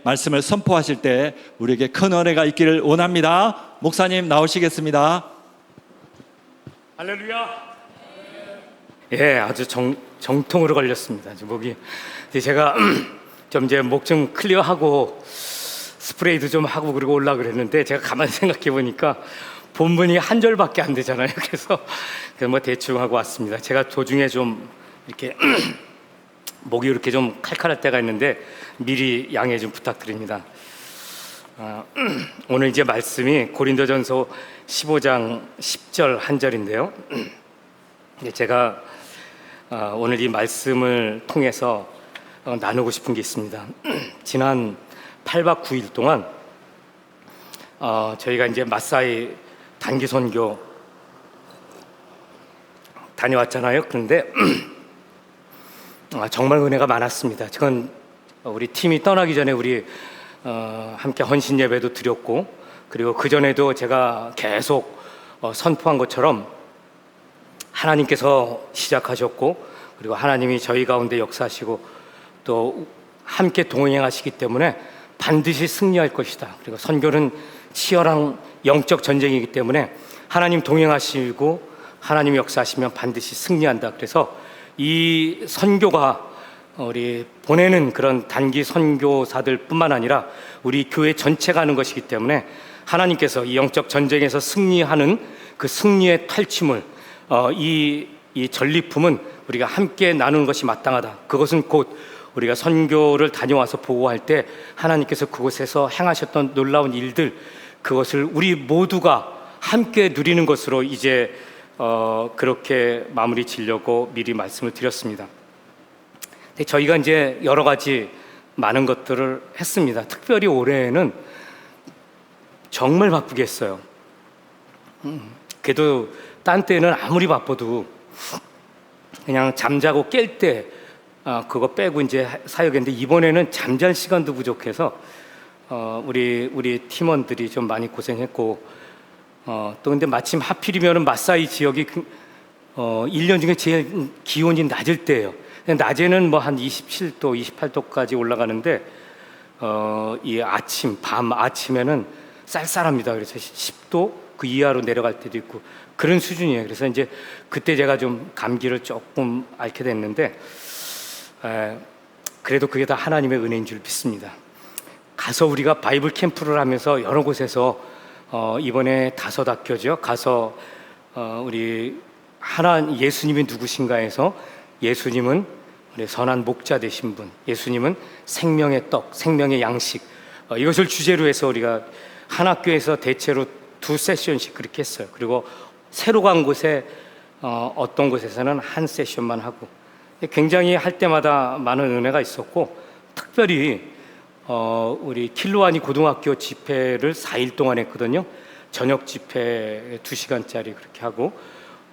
말씀을 선포하실 때 우리에게 큰 은혜가 있기를 원합니다. 목사님 나오시겠습니다. 할렐루야. 예, 아주 정통으로 걸렸습니다. 목이. 제가 좀 이제 목 좀 클리어하고 스프레이도 좀 하고 그리고 올라 그랬는데 제가 가만히 생각해 보니까 본문이 한 절밖에 안 되잖아요. 그래서 뭐 대충 하고 왔습니다. 제가 도중에 좀 이렇게 목이 이렇게 좀 칼칼할 때가 있는데 미리 양해 좀 부탁드립니다. 오늘 이제 말씀이 고린도전서 15장 10절 한 절인데요. 제가 오늘 이 말씀을 통해서 나누고 싶은 게 있습니다. 지난 8박 9일 동안 저희가 이제 마사이 단기 선교 다녀왔잖아요. 그런데 정말 은혜가 많았습니다. 그건 우리 팀이 떠나기 전에 우리 함께 헌신 예배도 드렸고, 그리고 그 전에도 제가 계속 선포한 것처럼 하나님께서 시작하셨고, 그리고 하나님이 저희 가운데 역사하시고 또 함께 동행하시기 때문에 반드시 승리할 것이다. 그리고 선교는 치열한 영적 전쟁이기 때문에 하나님 동행하시고 하나님 역사하시면 반드시 승리한다. 그래서 이 선교가 우리 보내는 그런 단기 선교사들 뿐만 아니라 우리 교회 전체가 하는 것이기 때문에 하나님께서 이 영적 전쟁에서 승리하는 그 승리의 탈취물, 이 전리품은 우리가 함께 나누는 것이 마땅하다. 그것은 곧 우리가 선교를 다녀와서 보고할 때 하나님께서 그곳에서 행하셨던 놀라운 일들, 그것을 우리 모두가 함께 누리는 것으로 이제 그렇게 마무리 지려고 미리 말씀을 드렸습니다. 근데 저희가 이제 여러 가지 많은 것들을 했습니다. 특별히 올해는 정말 바쁘게 했어요. 그래도 딴 때는 아무리 바빠도 그냥 잠자고 깰 때 그거 빼고 이제 사역했는데, 이번에는 잠잘 시간도 부족해서 우리 팀원들이 좀 많이 고생했고, 또 근데 마침 하필이면 마사이 지역이 1년 중에 제일 기온이 낮을 때예요. 낮에는 뭐 한 27도, 28도까지 올라가는데 이 밤 아침에는 쌀쌀합니다. 그래서 10도 그 이하로 내려갈 때도 있고 그런 수준이에요. 그래서 이제 그때 제가 좀 감기를 조금 앓게 됐는데, 그래도 그게 다 하나님의 은혜인 줄 믿습니다. 가서 우리가 바이블 캠프를 하면서 여러 곳에서 이번에 5학교죠. 가서 우리 예수님이 누구신가 해서, 예수님은 우리 선한 목자 되신 분, 예수님은 생명의 떡, 생명의 양식, 이것을 주제로 해서 우리가 한 학교에서 대체로 2세션씩 그렇게 했어요. 그리고 새로 간 곳에 어떤 곳에서는 한 세션만 하고, 굉장히 할 때마다 많은 은혜가 있었고, 특별히 우리 킬로아니 고등학교 집회를 4일 동안 했거든요. 저녁 집회 2시간짜리 그렇게 하고,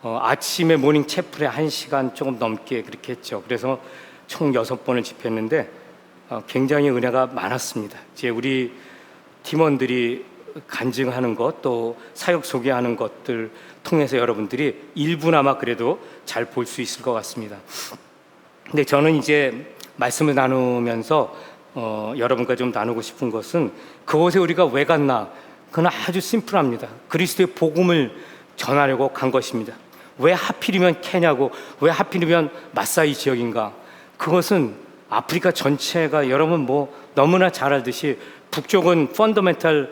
아침에 모닝 채플에 1시간 조금 넘게 그렇게 했죠. 그래서 총 6번을 집회했는데 굉장히 은혜가 많았습니다. 이제 우리 팀원들이 간증하는 것, 또 사역 소개하는 것들 통해서 여러분들이 일부나마 그래도 잘 볼 수 있을 것 같습니다. 근데 저는 이제 말씀을 나누면서 여러분과 좀 나누고 싶은 것은, 그곳에 우리가 왜 갔나? 그건 아주 심플합니다. 그리스도의 복음을 전하려고 간 것입니다. 왜 하필이면 케냐고, 왜 하필이면 마사이 지역인가? 그것은 아프리카 전체가 여러분 뭐 너무나 잘 알듯이 북쪽은 펀더멘탈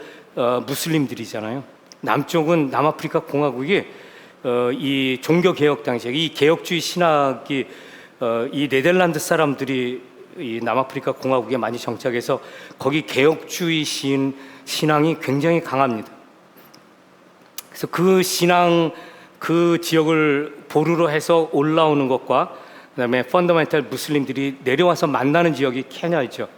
무슬림들이잖아요. 남쪽은 남아프리카 공화국이 이 종교 개혁 당시에 이 개혁주의 신학이 이 네덜란드 사람들이 이 남아프리카 공화국에 많이 정착해서 거기 개혁주의 신앙이 굉장히 강합니다. 그래서 그 신앙, 그 지역을 보루로 해서 올라오는 것과 그다음에 펀더멘탈 무슬림들이 내려와서 만나는 지역이 케냐이죠.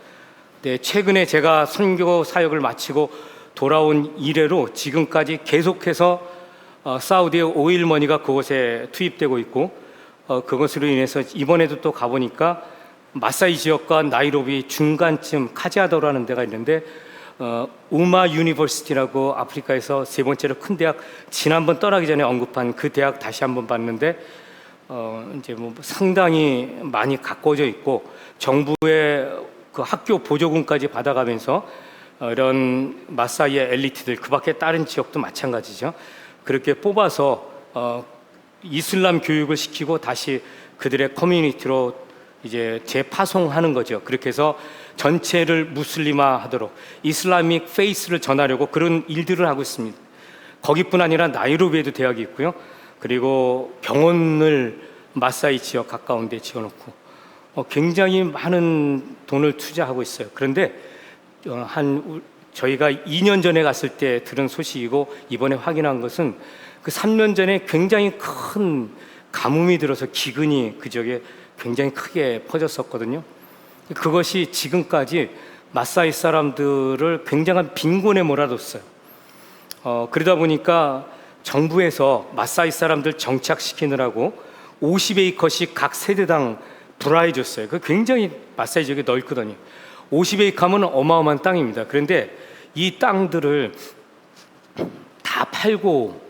네, 최근에 제가 선교 사역을 마치고 돌아온 이래로 지금까지 계속해서 사우디의 오일머니가 그곳에 투입되고 있고, 그것으로 인해서 이번에도 또 가보니까 마사이 지역과 나이로비 중간쯤 카지아도라는 데가 있는데, 우마 유니버시티라고 아프리카에서 3번째로 큰 대학, 지난번 떠나기 전에 언급한 그 대학 다시 한번 봤는데 이제 뭐 상당히 많이 가꿔져 있고, 정부의 그 학교 보조금까지 받아가면서 이런 마사이의 엘리트들, 그 밖에 다른 지역도 마찬가지죠. 그렇게 뽑아서 이슬람 교육을 시키고 다시 그들의 커뮤니티로 이제 재파송하는 거죠. 그렇게 해서 전체를 무슬림화하도록 이슬라믹 페이스를 전하려고 그런 일들을 하고 있습니다. 거기뿐 아니라 나이로비에도 대학이 있고요. 그리고 병원을 마사이 지역 가까운 데 지어놓고 굉장히 많은 돈을 투자하고 있어요. 그런데 저희가 2년 전에 갔을 때 들은 소식이고 이번에 확인한 것은 그 3년 전에 굉장히 큰 가뭄이 들어서 기근이 그 지역에 굉장히 크게 퍼졌었거든요. 그것이 지금까지 마사이 사람들을 굉장한 빈곤에 몰아뒀어요. 그러다 보니까 정부에서 마사이 사람들 정착시키느라고 50에이커씩 각 세대당 불화해 줬어요. 그 굉장히 마사이 지역이 넓거든요. 50에이커면 어마어마한 땅입니다. 그런데 이 땅들을 다 팔고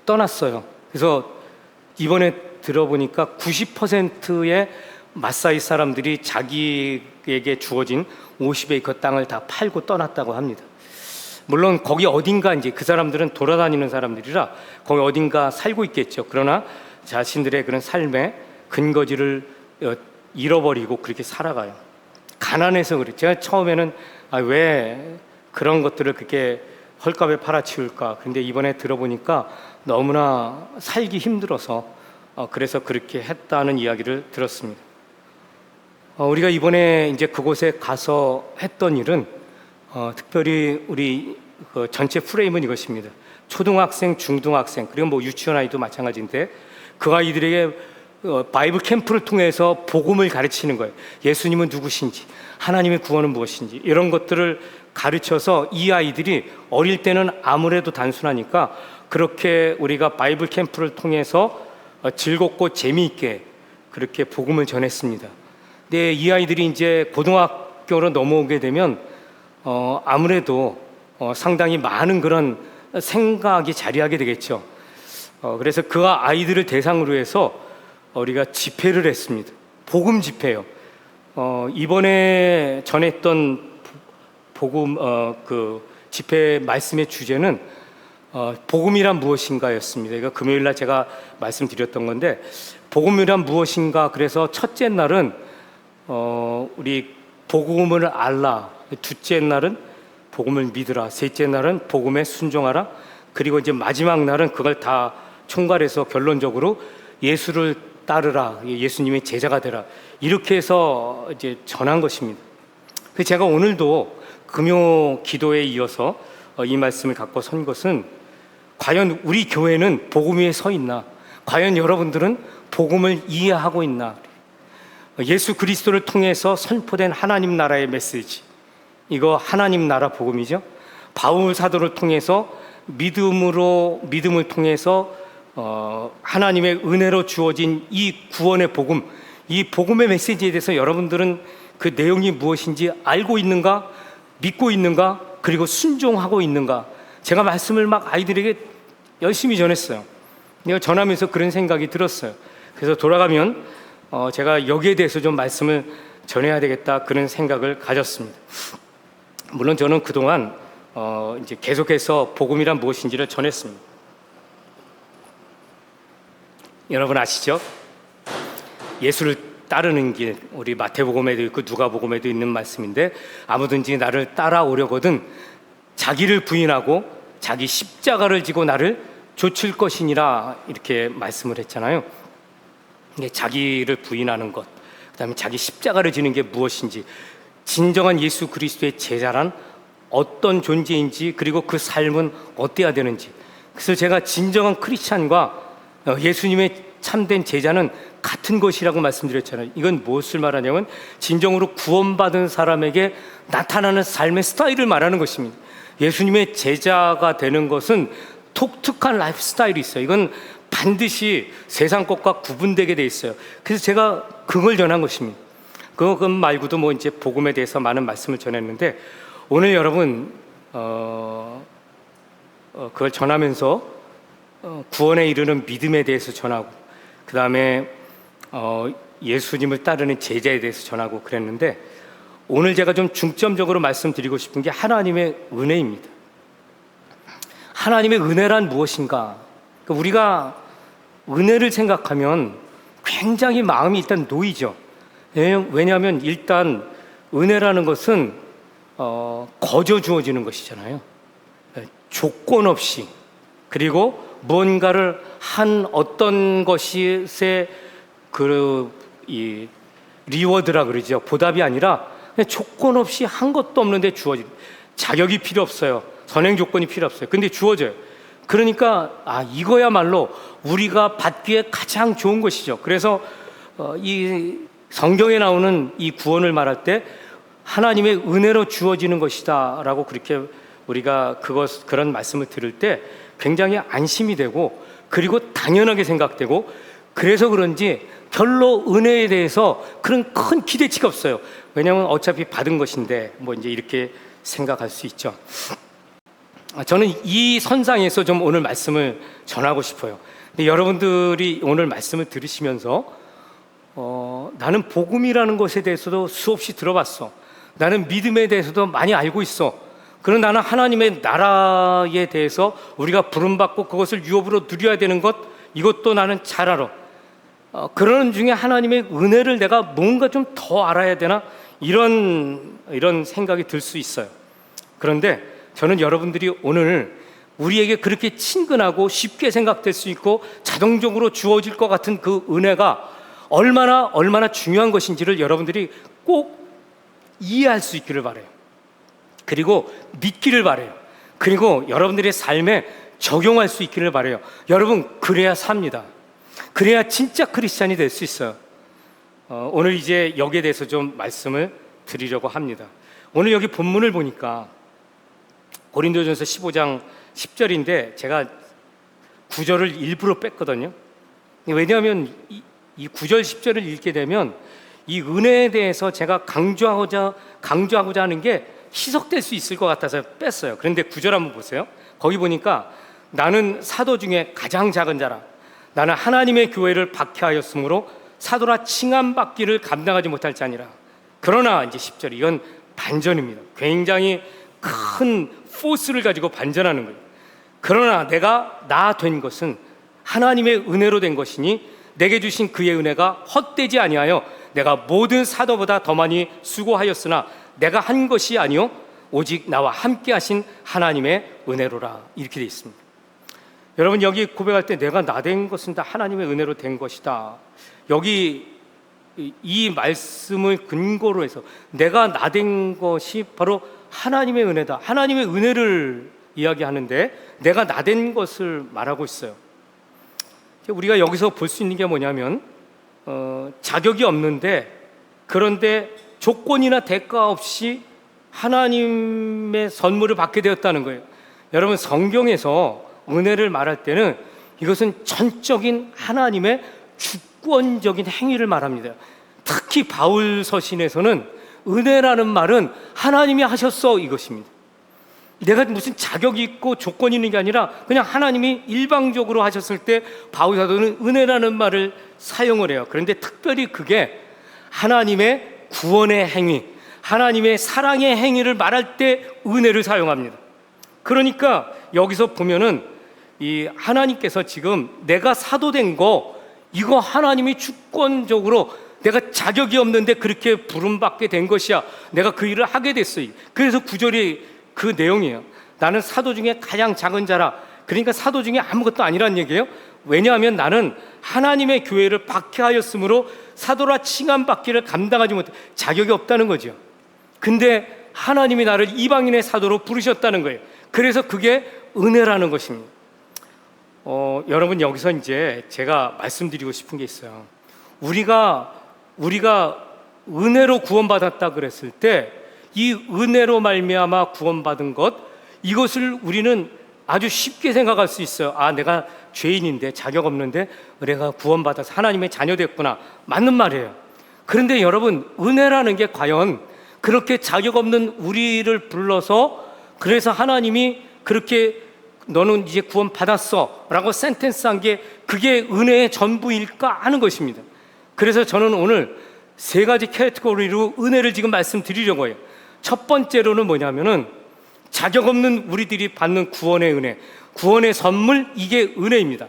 떠났어요. 그래서 이번에 들어보니까 90%의 마사이 사람들이 자기에게 주어진 50에이커 땅을 다 팔고 떠났다고 합니다. 물론 거기 어딘가 이제 그 사람들은 돌아다니는 사람들이라 거기 어딘가 살고 있겠죠. 그러나 자신들의 그런 삶의 근거지를 잃어버리고 그렇게 살아가요. 가난해서 그래. 제가 처음에는 왜 그런 것들을 그렇게 헐값에 팔아치울까. 그런데 이번에 들어보니까 너무나 살기 힘들어서 그래서 그렇게 했다는 이야기를 들었습니다. 우리가 이번에 이제 그곳에 가서 했던 일은 특별히 우리 그 전체 프레임은 이것입니다. 초등학생, 중등학생, 그리고 뭐 유치원 아이도 마찬가지인데 그 아이들에게 바이블 캠프를 통해서 복음을 가르치는 거예요. 예수님은 누구신지, 하나님의 구원은 무엇인지 이런 것들을 가르쳐서 이 아이들이 어릴 때는 아무래도 단순하니까 그렇게 우리가 바이블 캠프를 통해서 즐겁고 재미있게 그렇게 복음을 전했습니다. 근데 이 아이들이 이제 고등학교로 넘어오게 되면 아무래도 상당히 많은 그런 생각이 자리하게 되겠죠. 그래서 그 아이들을 대상으로 해서 우리가 집회를 했습니다. 복음 집회요. 이번에 전했던 복음 그 집회 말씀의 주제는 복음이란 무엇인가였습니다. 이거 금요일 날 제가 말씀드렸던 건데 복음이란 무엇인가. 그래서 첫째 날은 우리 복음을 알라, 둘째 날은 복음을 믿으라, 셋째 날은 복음에 순종하라, 그리고 이제 마지막 날은 그걸 다 총괄해서 결론적으로 예수를 따르라, 예수님의 제자가 되라, 이렇게 해서 이제 전한 것입니다. 그래서 제가 오늘도 금요 기도에 이어서 이 말씀을 갖고 선 것은 과연 우리 교회는 복음 위에 서 있나? 과연 여러분들은 복음을 이해하고 있나? 예수 그리스도를 통해서 선포된 하나님 나라의 메시지, 이거 하나님 나라 복음이죠. 바울 사도를 통해서 믿음을 통해서 하나님의 은혜로 주어진 이 구원의 복음, 이 복음의 메시지에 대해서 여러분들은 그 내용이 무엇인지 알고 있는가, 믿고 있는가, 그리고 순종하고 있는가. 제가 말씀을 막 아이들에게 열심히 전했어요. 내가 전하면서 그런 생각이 들었어요. 그래서 돌아가면 제가 여기에 대해서 좀 말씀을 전해야 되겠다, 그런 생각을 가졌습니다. 물론 저는 그동안 이제 계속해서 복음이란 무엇인지를 전했습니다. 여러분 아시죠? 예수를 따르는 길, 우리 마태복음에도 있고 누가복음에도 있는 말씀인데 아무든지 나를 따라오려거든 자기를 부인하고 자기 십자가를 지고 나를 좇을 것이니라, 이렇게 말씀을 했잖아요. 자기를 부인하는 것, 그다음에 자기 십자가를 지는 게 무엇인지, 진정한 예수 그리스도의 제자란 어떤 존재인지, 그리고 그 삶은 어때야 되는지. 그래서 제가 진정한 크리스찬과 예수님의 참된 제자는 같은 것이라고 말씀드렸잖아요. 이건 무엇을 말하냐면 진정으로 구원받은 사람에게 나타나는 삶의 스타일을 말하는 것입니다. 예수님의 제자가 되는 것은 독특한 라이프 스타일이 있어요. 이건 반드시 세상 것과 구분되게 돼 있어요. 그래서 제가 그걸 전한 것입니다. 그것 말고도 뭐 이제 복음에 대해서 많은 말씀을 전했는데 오늘 여러분 그걸 전하면서 구원에 이르는 믿음에 대해서 전하고, 그 다음에 예수님을 따르는 제자에 대해서 전하고 그랬는데 오늘 제가 좀 중점적으로 말씀드리고 싶은 게 하나님의 은혜입니다. 하나님의 은혜란 무엇인가? 그러니까 우리가 은혜를 생각하면 굉장히 마음이 일단 놓이죠. 왜냐하면 일단 은혜라는 것은 거저 주어지는 것이잖아요. 조건 없이, 그리고 뭔가를 한 어떤 것의 이 리워드라 그러죠. 보답이 아니라 그냥 조건 없이 한 것도 없는데 주어지는, 자격이 필요 없어요. 선행 조건이 필요 없어요. 근데 주어져요. 그러니까 이거야말로 우리가 받기에 가장 좋은 것이죠. 그래서 이 성경에 나오는 이 구원을 말할 때 하나님의 은혜로 주어지는 것이다 라고 그렇게 우리가 그런 말씀을 들을 때 굉장히 안심이 되고, 그리고 당연하게 생각되고, 그래서 그런지 별로 은혜에 대해서 그런 큰 기대치가 없어요. 왜냐하면 어차피 받은 것인데 뭐 이제 이렇게 생각할 수 있죠. 저는 이 선상에서 좀 오늘 말씀을 전하고 싶어요. 근데 여러분들이 오늘 말씀을 들으시면서 나는 복음이라는 것에 대해서도 수없이 들어봤어. 나는 믿음에 대해서도 많이 알고 있어. 그러나 나는 하나님의 나라에 대해서 우리가 부름받고 그것을 유업으로 누려야 되는 것, 이것도 나는 잘 알아. 그러는 중에 하나님의 은혜를 내가 뭔가 좀 더 알아야 되나, 이런 생각이 들 수 있어요. 그런데 저는 여러분들이 오늘 우리에게 그렇게 친근하고 쉽게 생각될 수 있고 자동적으로 주어질 것 같은 그 은혜가 얼마나 중요한 것인지를 여러분들이 꼭 이해할 수 있기를 바라요. 그리고 믿기를 바라요. 그리고 여러분들의 삶에 적용할 수 있기를 바라요. 여러분, 그래야 삽니다. 그래야 진짜 크리스찬이 될 수 있어요. 오늘 이제 여기에 대해서 좀 말씀을 드리려고 합니다. 오늘 여기 본문을 보니까 고린도전서 15장 10절인데 제가 9절을 일부러 뺐거든요. 왜냐하면 이 9절 10절을 읽게 되면 이 은혜에 대해서 제가 강조하고자 하는 게 희석될 수 있을 것 같아서 뺐어요. 그런데 9절 한번 보세요. 거기 보니까 나는 사도 중에 가장 작은 자라. 나는 하나님의 교회를 박해하였으므로 사도라 칭함받기를 감당하지 못할 자니라. 그러나 이제 10절, 이건 반전입니다. 굉장히 큰 포스를 가지고 반전하는 거예요. 그러나 내가 나 된 것은 하나님의 은혜로 된 것이니 내게 주신 그의 은혜가 헛되지 아니하여 내가 모든 사도보다 더 많이 수고하였으나 내가 한 것이 아니요 오직 나와 함께 하신 하나님의 은혜로라. 이렇게 되어 있습니다. 여러분, 여기 고백할 때 내가 나 된 것은 다 하나님의 은혜로 된 것이다. 여기 이 말씀을 근거로 해서 내가 나 된 것이 바로 하나님의 은혜다. 하나님의 은혜를 이야기하는데 내가 나 된 것을 말하고 있어요. 우리가 여기서 볼 수 있는 게 뭐냐면 자격이 없는데, 그런데 조건이나 대가 없이 하나님의 선물을 받게 되었다는 거예요. 여러분, 성경에서 은혜를 말할 때는 이것은 전적인 하나님의 주권적인 행위를 말합니다. 특히 바울 서신에서는 은혜라는 말은 하나님이 하셨어, 이것입니다. 내가 무슨 자격이 있고 조건이 있는 게 아니라 그냥 하나님이 일방적으로 하셨을 때 바울 사도는 은혜라는 말을 사용을 해요. 그런데 특별히 그게 하나님의 구원의 행위, 하나님의 사랑의 행위를 말할 때 은혜를 사용합니다. 그러니까 여기서 보면은 이 하나님께서 지금 내가 사도된 거, 이거 하나님이 주권적으로 내가 자격이 없는데 그렇게 부름받게 된 것이야. 내가 그 일을 하게 됐어요. 그래서 9절이 그 내용이에요. 나는 사도 중에 가장 작은 자라. 그러니까 사도 중에 아무것도 아니란 얘기예요. 왜냐하면 나는 하나님의 교회를 박해하였으므로 사도라 칭함받기를 감당하지 못해 자격이 없다는 거죠. 근데 하나님이 나를 이방인의 사도로 부르셨다는 거예요. 그래서 그게 은혜라는 것입니다. 여러분, 여기서 이제 제가 말씀드리고 싶은 게 있어요. 우리가 은혜로 구원받았다 그랬을 때 이 은혜로 말미암아 구원받은 것, 이것을 우리는 아주 쉽게 생각할 수 있어요. 내가 죄인인데 자격 없는데 내가 구원받아서 하나님의 자녀 됐구나. 맞는 말이에요. 그런데 여러분, 은혜라는 게 과연 그렇게 자격 없는 우리를 불러서 그래서 하나님이 그렇게 너는 이제 구원받았어 라고 센텐스한 게 그게 은혜의 전부일까 하는 것입니다. 그래서 저는 오늘 세 가지 캐테고리로 은혜를 지금 말씀드리려고 해요. 첫 번째로는 뭐냐면은 자격 없는 우리들이 받는 구원의 은혜, 구원의 선물, 이게 은혜입니다.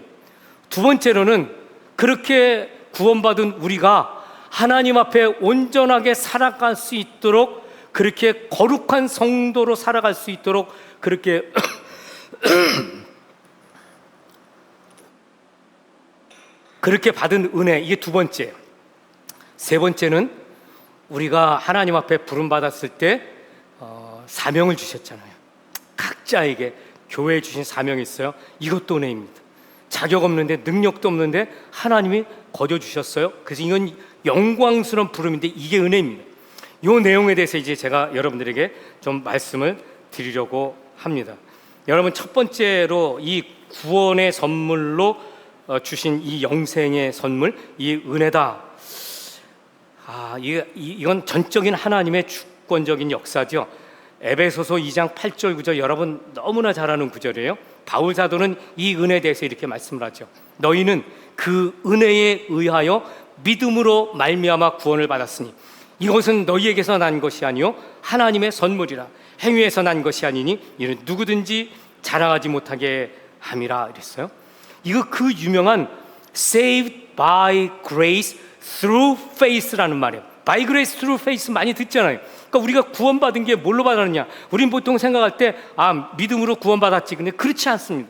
두 번째로는 그렇게 구원받은 우리가 하나님 앞에 온전하게 살아갈 수 있도록, 그렇게 거룩한 성도로 살아갈 수 있도록 그렇게 그렇게 받은 은혜, 이게 두 번째예요. 세 번째는 우리가 하나님 앞에 부름받았을 때 사명을 주셨잖아요. 각자에게 교회에 주신 사명이 있어요. 이것도 은혜입니다. 자격 없는데, 능력도 없는데 하나님이 거저 주셨어요. 그래서 이건 영광스러운 부름인데 이게 은혜입니다. 이 내용에 대해서 이제 제가 여러분들에게 좀 말씀을 드리려고 합니다. 여러분, 첫 번째로 이 구원의 선물로 주신 이 영생의 선물, 이 은혜다. 이건 전적인 하나님의 주권적인 역사죠. 에베소서 2장 8절 9절, 여러분 너무나 잘 아는 구절이에요. 바울 사도는 이 은혜에 대해서 이렇게 말씀을 하죠. 너희는 그 은혜에 의하여 믿음으로 말미암아 구원을 받았으니 이것은 너희에게서 난 것이 아니요 하나님의 선물이라. 행위에서 난 것이 아니니 이는 누구든지 자랑하지 못하게 함이라 이랬어요. 이거 그 유명한 saved by grace through faith라는 말이에요. by grace through faith 많이 듣잖아요. 그러니까 우리가 구원받은 게 뭘로 받았느냐? 우린 보통 생각할 때 믿음으로 구원받았지. 근데 그렇지 않습니다.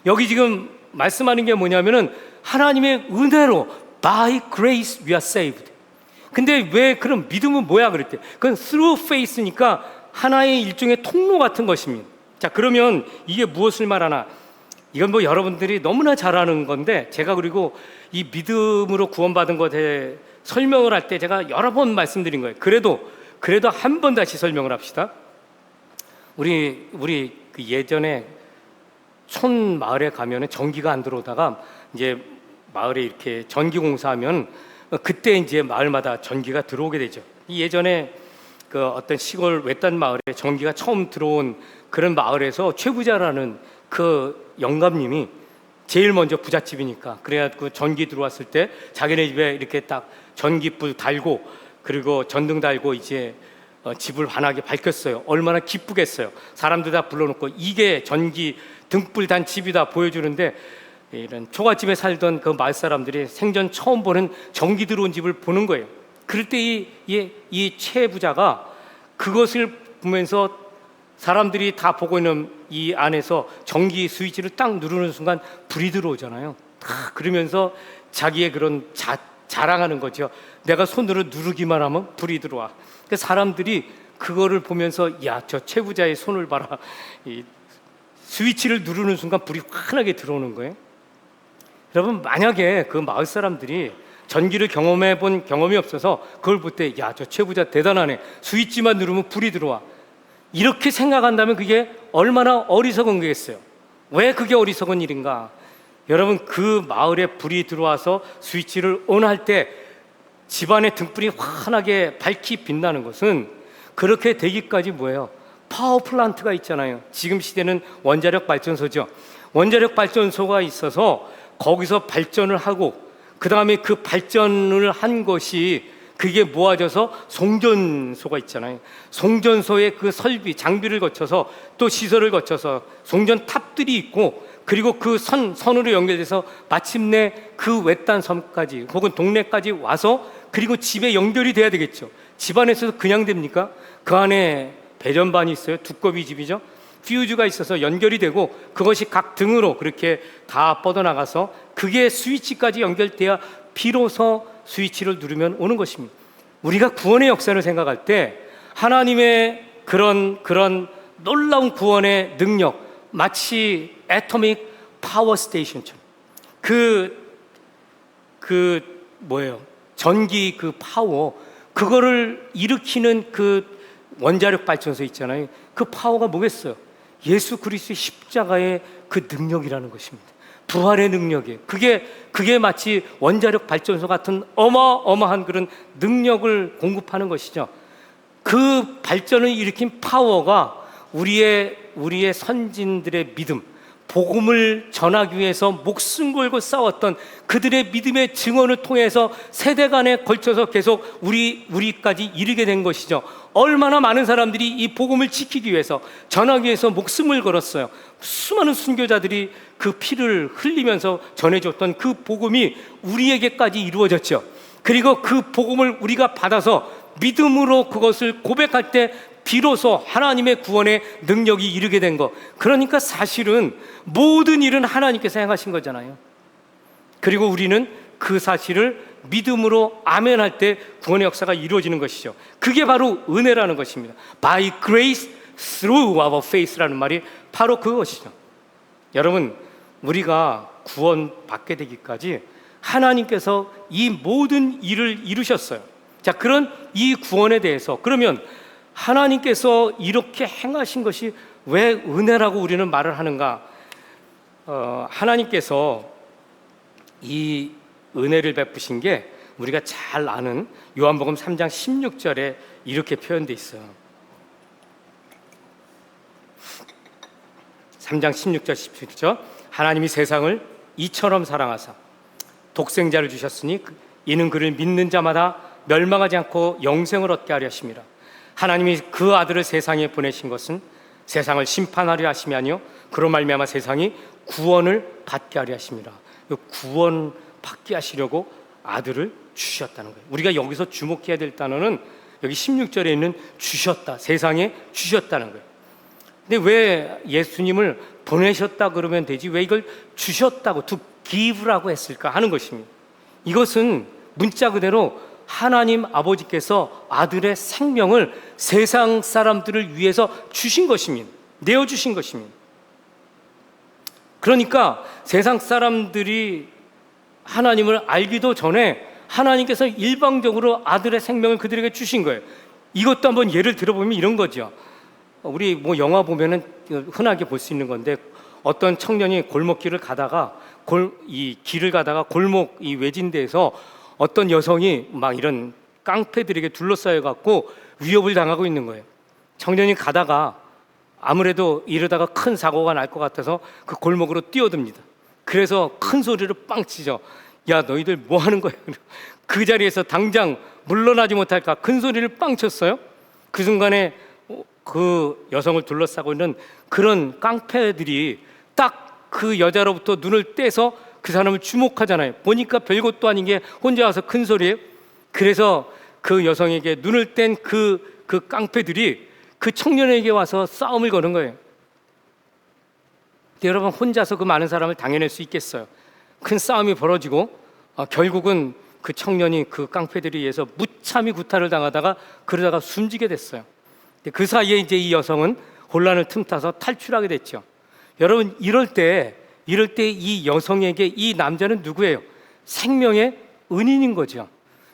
여기 지금 말씀하는 게 뭐냐면은 하나님의 은혜로 by grace we are saved. 근데 왜 그럼 믿음은 뭐야 그랬대? 그건 through faith니까 하나의 일종의 통로 같은 것입니다. 자, 그러면 이게 무엇을 말하나? 이건 뭐 여러분들이 너무나 잘 아는 건데, 제가 그리고 이 믿음으로 구원받은 것에 설명을 할 때 제가 여러 번 말씀드린 거예요. 그래도 한 번 다시 설명을 합시다. 우리 그 예전에 촌 마을에 가면은 전기가 안 들어오다가 이제 마을에 이렇게 전기 공사하면 그때 이제 마을마다 전기가 들어오게 되죠. 예전에 그 어떤 시골 외딴 마을에 전기가 처음 들어온 그런 마을에서 최부자라는 그 영감님이 제일 먼저 부잣집이니까, 그래가지고 전기 들어왔을 때 자기네 집에 이렇게 딱 전기불 달고 그리고 전등 달고 이제 집을 환하게 밝혔어요. 얼마나 기쁘겠어요. 사람들 다 불러놓고 이게 전기 등불 단 집이다 보여주는데, 이런 초가집에 살던 그 마을 사람들이 생전 처음 보는 전기 들어온 집을 보는 거예요. 그럴 때 이 최부자가 그것을 보면서 사람들이 다 보고 있는 이 안에서 전기 스위치를 딱 누르는 순간 불이 들어오잖아요. 그러면서 자기의 그런 자랑하는 거죠. 내가 손으로 누르기만 하면 불이 들어와. 그 사람들이 그거를 보면서 야, 저 최부자의 손을 봐라. 이 스위치를 누르는 순간 불이 환하게 들어오는 거예요. 여러분, 만약에 그 마을 사람들이 전기를 경험해 본 경험이 없어서 그걸 볼 때 야, 저 최부자 대단하네. 스위치만 누르면 불이 들어와. 이렇게 생각한다면 그게 얼마나 어리석은 거겠어요. 왜 그게 어리석은 일인가? 여러분, 그 마을에 불이 들어와서 스위치를 온할 때 집안의 등불이 환하게 밝히 빛나는 것은 그렇게 되기까지 뭐예요? 파워 플란트가 있잖아요. 지금 시대는 원자력 발전소죠. 원자력 발전소가 있어서 거기서 발전을 하고 그 다음에 그 발전을 한 것이 그게 모아져서 송전소가 있잖아요. 송전소의 그 설비, 장비를 거쳐서 또 시설을 거쳐서 송전 탑들이 있고, 그리고 그 선으로 연결돼서 마침내 그 외딴 섬까지 혹은 동네까지 와서 그리고 집에 연결이 돼야 되겠죠. 집 안에서 그냥 됩니까? 그 안에 배전반이 있어요. 두꺼비 집이죠. 퓨즈가 있어서 연결이 되고 그것이 각 등으로 그렇게 다 뻗어나가서 그게 스위치까지 연결돼야 비로소 스위치를 누르면 오는 것입니다. 우리가 구원의 역사를 생각할 때 하나님의 그런 놀라운 구원의 능력, 마치 애토믹 파워 스테이션처럼 전기 그 파워, 그거를 일으키는 그 원자력 발전소 있잖아요. 그 파워가 뭐겠어요? 예수 그리스도의 십자가의 그 능력이라는 것입니다. 부활의 능력이에요. 그게 마치 원자력 발전소 같은 어마어마한 그런 능력을 공급하는 것이죠. 그 발전을 일으킨 파워가 우리의 선진들의 믿음, 복음을 전하기 위해서 목숨 걸고 싸웠던 그들의 믿음의 증언을 통해서 세대 간에 걸쳐서 계속 우리까지 이르게 된 것이죠. 얼마나 많은 사람들이 이 복음을 지키기 위해서, 전하기 위해서 목숨을 걸었어요. 수많은 순교자들이 그 피를 흘리면서 전해줬던 그 복음이 우리에게까지 이루어졌죠. 그리고 그 복음을 우리가 받아서 믿음으로 그것을 고백할 때 비로소 하나님의 구원의 능력이 이르게 된 것. 그러니까 사실은 모든 일은 하나님께서 행하신 거잖아요. 그리고 우리는 그 사실을 믿음으로 아멘할 때 구원의 역사가 이루어지는 것이죠. 그게 바로 은혜라는 것입니다. By grace through our faith라는 말이 바로 그것이죠. 여러분, 우리가 구원받게 되기까지 하나님께서 이 모든 일을 이루셨어요. 자, 그런 이 구원에 대해서 그러면 하나님께서 이렇게 행하신 것이 왜 은혜라고 우리는 말을 하는가? 하나님께서 이 은혜를 베푸신 게 우리가 잘 아는 요한복음 3장 16절에 이렇게 표현되어 있어요. 3장 16절 17절 하나님이 세상을 이처럼 사랑하사 독생자를 주셨으니 이는 그를 믿는 자마다 멸망하지 않고 영생을 얻게 하려 하심이라. 하나님이 그 아들을 세상에 보내신 것은 세상을 심판하려 하심이 아니요 그로 말미암아 세상이 구원을 받게 하려 하심이라. 구원 받게 하시려고 아들을 주셨다는 거예요. 우리가 여기서 주목해야 될 단어는 여기 16절에 있는 주셨다, 세상에 주셨다는 거예요. 근데 왜 예수님을 보내셨다 그러면 되지 왜 이걸 주셨다고 to give라고 했을까 하는 것입니다. 이것은 문자 그대로 하나님 아버지께서 아들의 생명을 세상 사람들을 위해서 주신 것입니다. 내어주신 것입니다. 그러니까 세상 사람들이 하나님을 알기도 전에 하나님께서 일방적으로 아들의 생명을 그들에게 주신 거예요. 이것도 한번 예를 들어보면 이런 거죠. 우리 뭐 영화 보면은 흔하게 볼 수 있는 건데 어떤 청년이 골목길을 가다가 이 길을 가다가 골목 이 외진데에서 어떤 여성이 막 이런 깡패들에게 둘러싸여 갖고 위협을 당하고 있는 거예요. 청년이 가다가 아무래도 이러다가 큰 사고가 날 것 같아서 그 골목으로 뛰어듭니다. 그래서 큰 소리로 빵 치죠. 야, 너희들 뭐 하는 거야? 그 자리에서 당장 물러나지 못할까 큰 소리를 빵 쳤어요. 그 순간에 그 여성을 둘러싸고 있는 그런 깡패들이 딱 그 여자로부터 눈을 떼서 그 사람을 주목하잖아요. 보니까 별것도 아닌 게 혼자 와서 큰 소리예요. 그래서 그 여성에게 눈을 뗀 그 깡패들이 그 청년에게 와서 싸움을 거는 거예요. 근데 여러분, 혼자서 그 많은 사람을 당해낼 수 있겠어요? 큰 싸움이 벌어지고 결국은 그 청년이 그 깡패들에 의해서 무참히 구타를 당하다가 그러다가 숨지게 됐어요. 그 사이에 이제 이 여성은 혼란을 틈타서 탈출하게 됐죠. 여러분, 이럴 때 이 여성에게 이 남자는 누구예요? 생명의 은인인 거죠.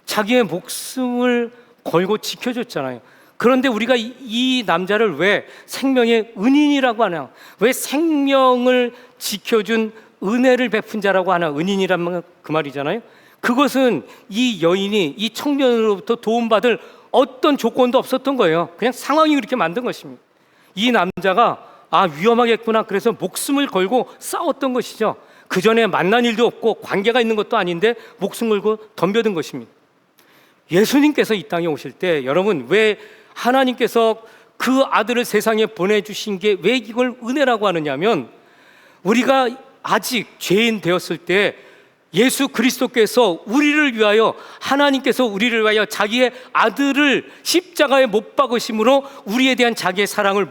자기의 목숨을 걸고 지켜줬잖아요. 그런데 우리가 이 남자를 왜 생명의 은인이라고 하냐? 왜 생명을 지켜준 은혜를 베푼 자라고 하나? 은인이란 그 말이잖아요. 그것은 이 여인이 이 청년으로부터 도움받을 어떤 조건도 없었던 거예요. 그냥 상황이 그렇게 만든 것입니다. 이 남자가 위험하겠구나 그래서 목숨을 걸고 싸웠던 것이죠. 그 전에 만난 일도 없고 관계가 있는 것도 아닌데 목숨 걸고 덤벼든 것입니다. 예수님께서 이 땅에 오실 때 여러분, 왜 하나님께서 그 아들을 세상에 보내주신 게 왜 이걸 은혜라고 하느냐면, 우리가 아직 죄인 되었을 때 예수 그리스도께서 우리를 위하여, 하나님께서 우리를 위하여 자기의 아들을 십자가에 못 박으심으로 우리에 대한 자기의 사랑을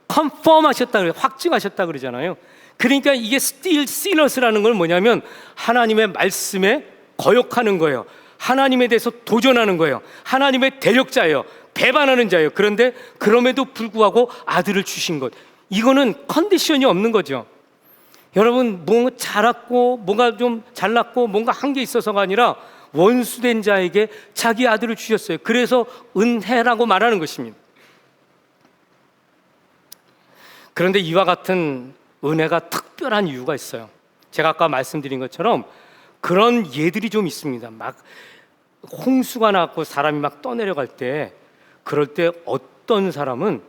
컨펌 하셨다 그래요. 확증하셨다 그러잖아요. 그러니까 이게 still sinners라는 건 뭐냐면 하나님의 말씀에 거역하는 거예요. 하나님에 대해서 도전하는 거예요. 하나님의 대적자예요. 배반하는 자예요. 그런데 그럼에도 불구하고 아들을 주신 것, 이거는 컨디션이 없는 거죠. 여러분, 뭔가 잘났고 뭔가 좀 잘났고 뭔가 한 게 있어서가 아니라 원수된 자에게 자기 아들을 주셨어요. 그래서 은혜라고 말하는 것입니다. 그런데 이와 같은 은혜가 특별한 이유가 있어요. 제가 아까 말씀드린 것처럼 그런 예들이 좀 있습니다. 막 홍수가 나고 사람이 막 떠내려갈 때, 그럴 때 어떤 사람은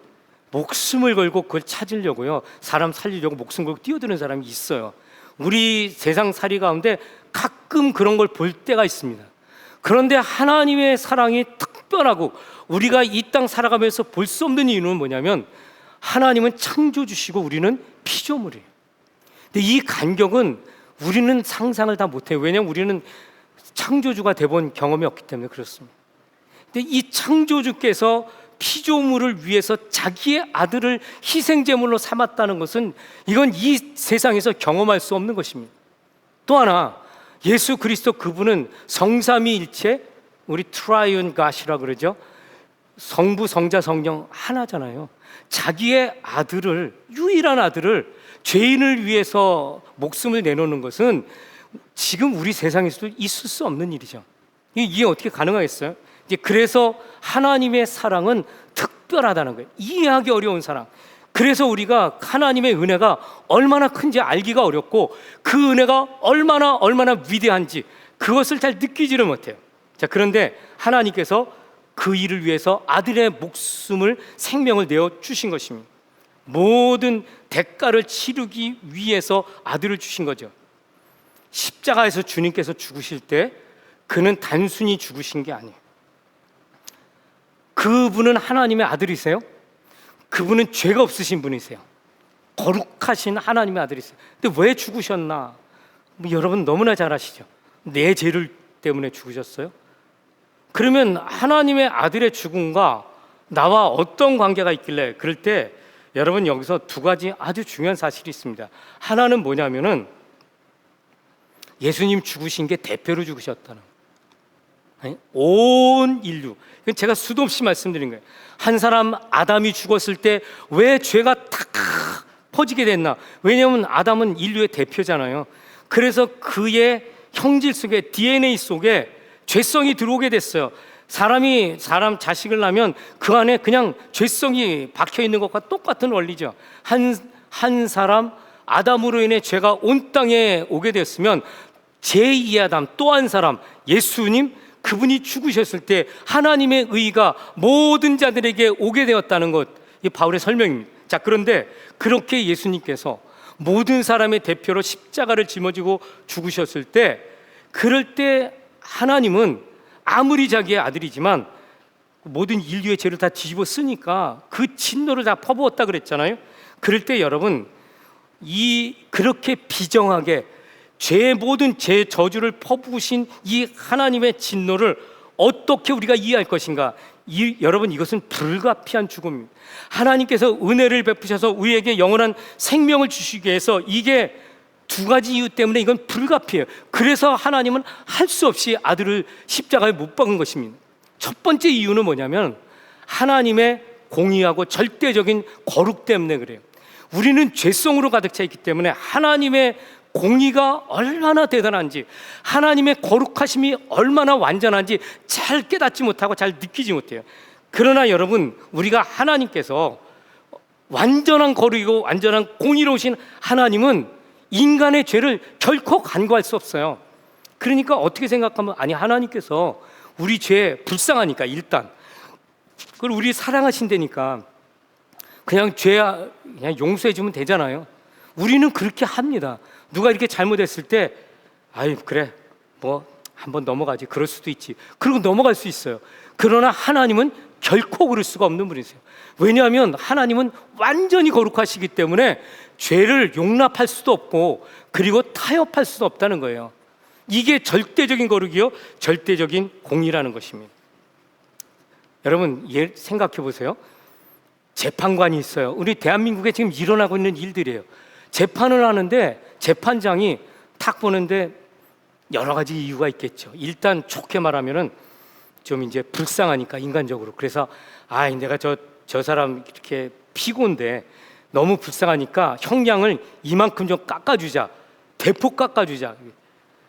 목숨을 걸고 그걸 찾으려고요, 사람 살리려고 목숨 걸고 뛰어드는 사람이 있어요. 우리 세상살이 가운데 가끔 그런 걸 볼 때가 있습니다. 그런데 하나님의 사랑이 특별하고 우리가 이 땅 살아가면서 볼 수 없는 이유는 뭐냐면, 하나님은 창조주시고 우리는 피조물이에요. 근데 이 간격은 우리는 상상을 다 못해요. 왜냐하면 우리는 창조주가 돼본 경험이 없기 때문에 그렇습니다. 근데 이 창조주께서 피조물을 위해서 자기의 아들을 희생제물로 삼았다는 것은, 이건 이 세상에서 경험할 수 없는 것입니다. 또 하나, 예수 그리스도 그분은 성삼위일체, 우리 트라이온 갓이라고 그러죠. 성부, 성자, 성령 하나잖아요. 자기의 아들을, 유일한 아들을 죄인을 위해서 목숨을 내놓는 것은 지금 우리 세상에서도 있을 수 없는 일이죠. 이게 어떻게 가능하겠어요? 이제 그래서 하나님의 사랑은 특별하다는 거예요. 이해하기 어려운 사랑. 그래서 우리가 하나님의 은혜가 얼마나 큰지 알기가 어렵고, 그 은혜가 얼마나 위대한지 그것을 잘 느끼지를 못해요. 자, 그런데 하나님께서 그 일을 위해서 아들의 목숨을, 생명을 내어 주신 것입니다. 모든 대가를 치르기 위해서 아들을 주신 거죠. 십자가에서 주님께서 죽으실 때 그는 단순히 죽으신 게 아니에요. 그분은 하나님의 아들이세요. 그분은 죄가 없으신 분이세요. 거룩하신 하나님의 아들이세요. 근데 왜 죽으셨나? 여러분 너무나 잘 아시죠. 내 죄를 때문에 죽으셨어요. 그러면 하나님의 아들의 죽음과 나와 어떤 관계가 있길래? 그럴 때 여러분, 여기서 두 가지 아주 중요한 사실이 있습니다. 하나는 뭐냐면은, 예수님 죽으신 게 대표로 죽으셨다는 거예요. 온 인류. 이건 제가 수도 없이 말씀드린 거예요. 한 사람 아담이 죽었을 때 왜 죄가 탁 퍼지게 됐나? 왜냐하면 아담은 인류의 대표잖아요. 그래서 그의 형질 속에, DNA 속에 죄성이 들어오게 됐어요. 사람이 사람 자식을 낳으면 그 안에 그냥 죄성이 박혀 있는 것과 똑같은 원리죠. 한 사람 아담으로 인해 죄가 온 땅에 오게 됐으면 제2 아담, 또 한 사람 예수님, 그분이 죽으셨을 때 하나님의 의가 모든 자들에게 오게 되었다는 것, 이 바울의 설명입니다. 자, 그런데 그렇게 예수님께서 모든 사람의 대표로 십자가를 짊어지고 죽으셨을 때, 그럴 때 하나님은 아무리 자기의 아들이지만 모든 인류의 죄를 다 뒤집어 쓰니까 그 진노를 다 퍼부었다 그랬잖아요. 그럴 때 여러분, 그렇게 비정하게 모든 죄 저주를 퍼부으신 이 하나님의 진노를 어떻게 우리가 이해할 것인가? 여러분, 이것은 불가피한 죽음입니다. 하나님께서 은혜를 베푸셔서 우리에게 영원한 생명을 주시기 위해서, 이게 두 가지 이유 때문에 이건 불가피해요. 그래서 하나님은 할 수 없이 아들을 십자가에 못 박은 것입니다. 첫 번째 이유는 뭐냐면, 하나님의 공의하고 절대적인 거룩 때문에 그래요. 우리는 죄성으로 가득 차 있기 때문에 하나님의 공의가 얼마나 대단한지, 하나님의 거룩하심이 얼마나 완전한지 잘 깨닫지 못하고 잘 느끼지 못해요. 그러나 여러분, 우리가 하나님께서 완전한 거룩이고 완전한 공의로우신 하나님은 인간의 죄를 결코 간과할 수 없어요. 그러니까 어떻게 생각하면, 아니, 하나님께서 우리 죄 불쌍하니까, 일단 그걸 우리 사랑하신다니까 그냥 그냥 용서해 주면 되잖아요. 우리는 그렇게 합니다. 누가 이렇게 잘못했을 때, 아유 그래, 뭐 한번 넘어가지, 그럴 수도 있지, 그리고 넘어갈 수 있어요. 그러나 하나님은 결코 그럴 수가 없는 분이세요. 왜냐하면 하나님은 완전히 거룩하시기 때문에 죄를 용납할 수도 없고, 그리고 타협할 수도 없다는 거예요. 이게 절대적인 거룩이요, 절대적인 공의라는 것입니다. 여러분, 생각해 보세요. 재판관이 있어요. 우리 대한민국에 지금 일어나고 있는 일들이에요. 재판을 하는데 재판장이 탁 보는데 여러 가지 이유가 있겠죠. 일단 좋게 말하면은 좀 이제 불쌍하니까, 인간적으로. 그래서 내가 저 사람 이렇게 피고인데 너무 불쌍하니까 형량을 이만큼 좀 깎아주자, 대폭 깎아주자. 근데